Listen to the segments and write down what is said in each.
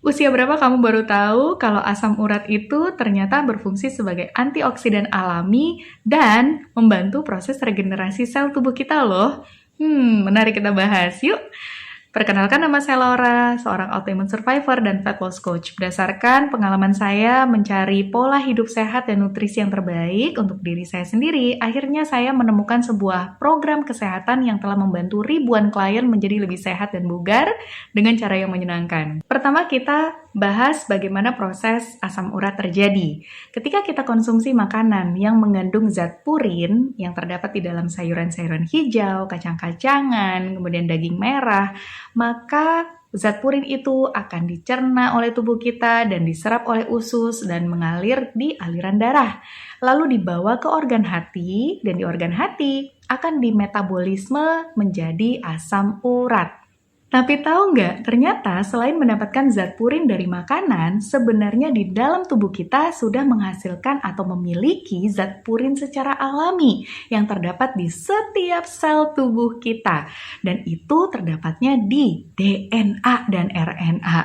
Usia berapa kamu baru tahu kalau asam urat itu ternyata berfungsi sebagai antioksidan alami dan membantu proses regenerasi sel tubuh kita loh? Menarik kita bahas. Yuk! Perkenalkan, nama saya Laura, seorang autoimmune survivor dan fat loss coach. Berdasarkan pengalaman saya mencari pola hidup sehat dan nutrisi yang terbaik untuk diri saya sendiri, akhirnya saya menemukan sebuah program kesehatan yang telah membantu ribuan klien menjadi lebih sehat dan bugar dengan cara yang menyenangkan. Pertama, kita bahas bagaimana proses asam urat terjadi. Ketika kita konsumsi makanan yang mengandung zat purin yang terdapat di dalam sayuran-sayuran hijau, kacang-kacangan, kemudian daging merah, maka zat purin itu akan dicerna oleh tubuh kita dan diserap oleh usus dan mengalir di aliran darah. Lalu dibawa ke organ hati, dan di organ hati akan dimetabolisme menjadi asam urat. Tapi tahu nggak, ternyata selain mendapatkan zat purin dari makanan, sebenarnya di dalam tubuh kita sudah menghasilkan atau memiliki zat purin secara alami yang terdapat di setiap sel tubuh kita. Dan itu terdapatnya di DNA dan RNA.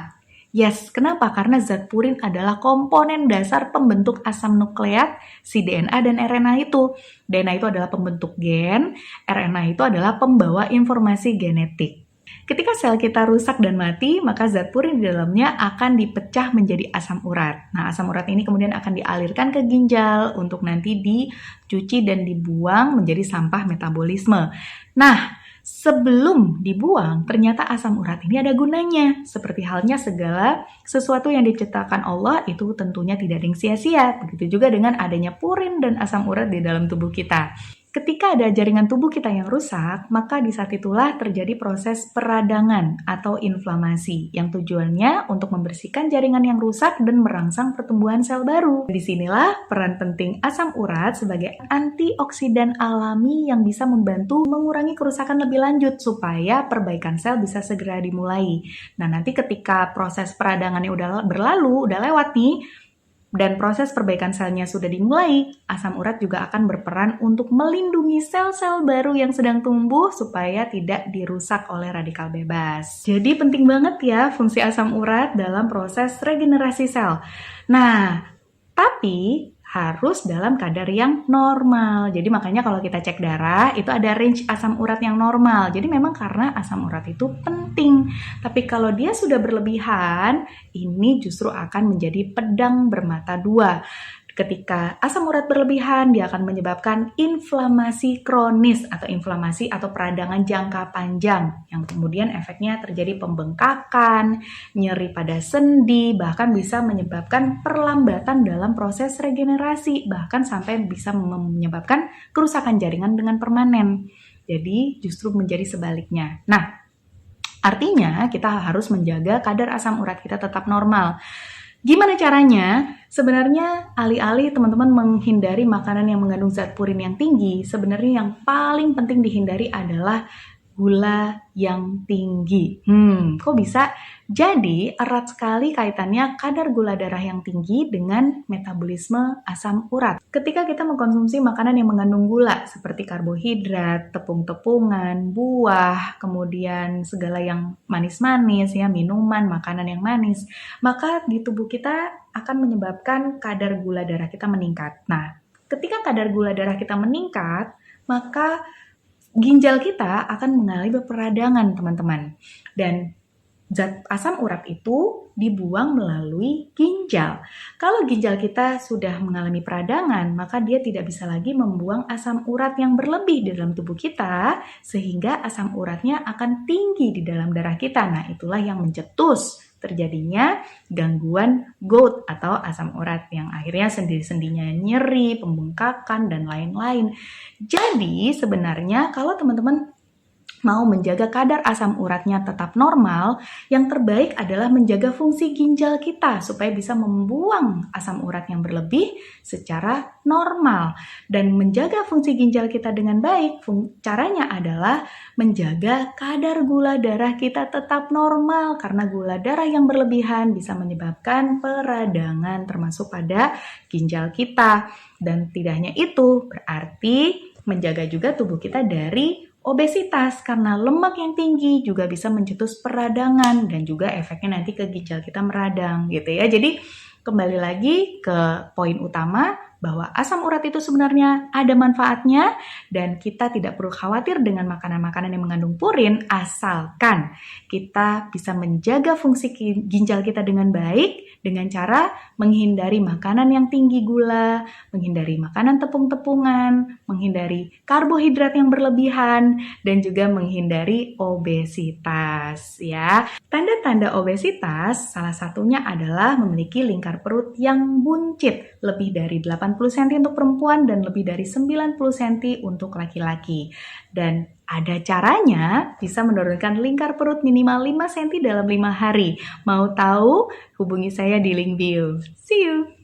Yes, kenapa? Karena zat purin adalah komponen dasar pembentuk asam nukleat si DNA dan RNA itu. DNA itu adalah pembentuk gen, RNA itu adalah pembawa informasi genetik. Ketika sel kita rusak dan mati, maka zat purin di dalamnya akan dipecah menjadi asam urat. Nah, asam urat ini kemudian akan dialirkan ke ginjal untuk nanti dicuci dan dibuang menjadi sampah metabolisme. Nah, sebelum dibuang, ternyata asam urat ini ada gunanya. Seperti halnya segala sesuatu yang diciptakan Allah itu tentunya tidak ada yang sia-sia. Begitu juga dengan adanya purin dan asam urat di dalam tubuh kita. Ketika ada jaringan tubuh kita yang rusak, maka di saat itulah terjadi proses peradangan atau inflamasi yang tujuannya untuk membersihkan jaringan yang rusak dan merangsang pertumbuhan sel baru. Disinilah peran penting asam urat sebagai antioksidan alami yang bisa membantu mengurangi kerusakan lebih lanjut supaya perbaikan sel bisa segera dimulai. Nah, nanti ketika proses peradangannya udah berlalu, udah lewat nih, dan proses perbaikan selnya sudah dimulai, asam urat juga akan berperan untuk melindungi sel-sel baru yang sedang tumbuh supaya tidak dirusak oleh radikal bebas. Jadi penting banget ya fungsi asam urat dalam proses regenerasi sel. Nah, tapi harus dalam kadar yang normal. Jadi makanya kalau kita cek darah, itu ada range asam urat yang normal. Jadi memang karena asam urat itu penting. Tapi kalau dia sudah berlebihan, ini justru akan menjadi pedang bermata dua. Ketika asam urat berlebihan, dia akan menyebabkan inflamasi kronis atau inflamasi atau peradangan jangka panjang yang kemudian efeknya terjadi pembengkakan, nyeri pada sendi, bahkan bisa menyebabkan perlambatan dalam proses regenerasi, bahkan sampai bisa menyebabkan kerusakan jaringan dengan permanen. Jadi justru menjadi sebaliknya. Nah, artinya kita harus menjaga kadar asam urat kita tetap normal. Gimana caranya? Sebenarnya alih-alih teman-teman menghindari makanan yang mengandung zat purin yang tinggi, sebenarnya yang paling penting dihindari adalah gula yang tinggi. Kok bisa? Jadi erat sekali kaitannya kadar gula darah yang tinggi dengan metabolisme asam urat. Ketika kita mengkonsumsi makanan yang mengandung gula seperti karbohidrat, tepung-tepungan, buah, kemudian segala yang manis-manis, ya, minuman, makanan yang manis, maka di tubuh kita akan menyebabkan kadar gula darah kita meningkat. Nah, ketika kadar gula darah kita meningkat, maka ginjal kita akan mengalami peradangan, teman-teman. Dan zat asam urat itu dibuang melalui ginjal. Kalau ginjal kita sudah mengalami peradangan, maka dia tidak bisa lagi membuang asam urat yang berlebih di dalam tubuh kita, sehingga asam uratnya akan tinggi di dalam darah kita. Nah, itulah yang mencetus terjadinya gangguan GOUT atau asam urat yang akhirnya sendi-sendinya nyeri, pembengkakan, dan lain-lain. Jadi sebenarnya kalau teman-teman mau menjaga kadar asam uratnya tetap normal, yang terbaik adalah menjaga fungsi ginjal kita supaya bisa membuang asam urat yang berlebih secara normal. Dan menjaga fungsi ginjal kita dengan baik, caranya adalah menjaga kadar gula darah kita tetap normal, karena gula darah yang berlebihan bisa menyebabkan peradangan termasuk pada ginjal kita. Dan tidak hanya itu, berarti menjaga juga tubuh kita dari obesitas karena lemak yang tinggi juga bisa mencetus peradangan dan juga efeknya nanti ke ginjal kita meradang gitu ya. Jadi kembali lagi ke poin utama bahwa asam urat itu sebenarnya ada manfaatnya dan kita tidak perlu khawatir dengan makanan-makanan yang mengandung purin asalkan kita bisa menjaga fungsi ginjal kita dengan baik dengan cara menghindari makanan yang tinggi gula, menghindari makanan tepung-tepungan, menghindari karbohidrat yang berlebihan, dan juga menghindari obesitas ya. Tanda-tanda obesitas salah satunya adalah memiliki lingkar perut yang buncit, lebih dari 80 cm untuk perempuan dan lebih dari 90 cm untuk laki-laki. Dan ada caranya bisa menurunkan lingkar perut minimal 5 cm dalam 5 hari. Mau tahu? Hubungi saya di link bio. See you!